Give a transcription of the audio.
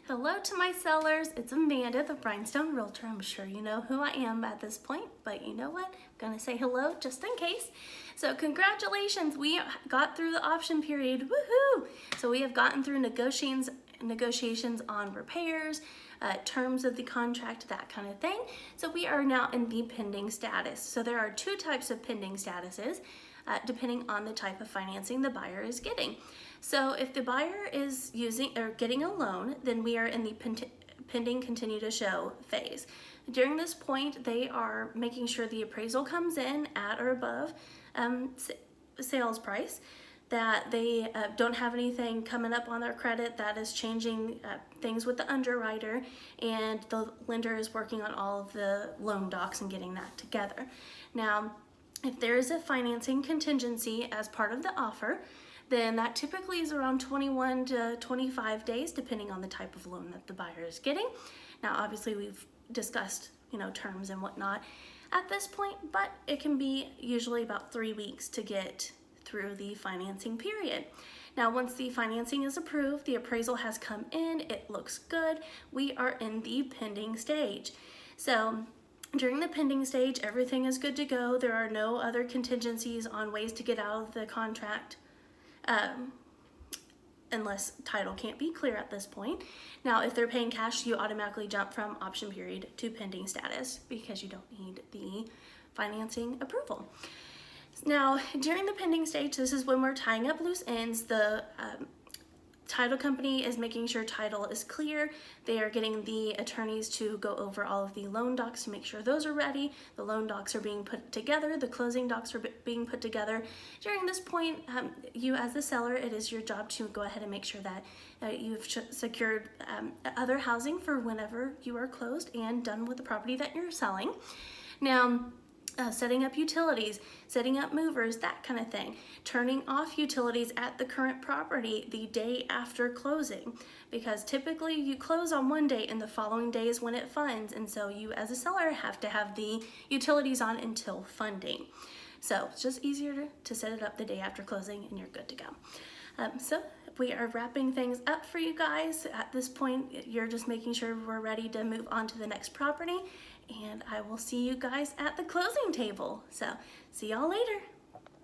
Hello to my sellers, it's Amanda, the Rhinestone Realtor. I'm sure you know who I am at this point, but you know what? I'm gonna say hello just in case. So congratulations, we got through the option period, woohoo! So we have gotten through negotiations on repairs, terms of the contract, that kind of thing. So we are now in the pending status. So there are two types of pending statuses, depending on the type of financing the buyer is getting. So if the buyer is using or getting a loan, then we are in the pending continue to show phase. During this point, they are making sure the appraisal comes in at or above sales price, that they don't have anything coming up on their credit that is changing things with the underwriter, and the lender is working on all of the loan docs and getting that together. Now, if there is a financing contingency as part of the offer, then that typically is around 21 to 25 days, depending on the type of loan that the buyer is getting. Now, obviously, we've discussed, terms and whatnot at this point, but it can be usually about 3 weeks to get through the financing period. Now, once the financing is approved, the appraisal has come in, it looks good, we are in the pending stage. So during the pending stage, everything is good to go. There are no other contingencies on ways to get out of the contract, unless title can't be clear at this point. Now, if they're paying cash, you automatically jump from option period to pending status because you don't need the financing approval. Now, during the pending stage, this is when we're tying up loose ends. The title company is making sure title is clear. They are getting the attorneys to go over all of the loan docs to make sure those are ready. The loan docs are being put together. The closing docs are being put together. During this point, you as the seller, it is your job to go ahead and make sure that you've secured other housing for whenever you are closed and done with the property that you're selling. Now, setting up utilities, setting up movers, that kind of thing. Turning off utilities at the current property the day after closing, because typically you close on one day and the following day is when it funds, and so you as a seller have to have the utilities on until funding. So it's just easier to set it up the day after closing and you're good to go. So we are wrapping things up for you guys. At this point, you're just making sure we're ready to move on to the next property, and I will see you guys at the closing table. So see y'all later.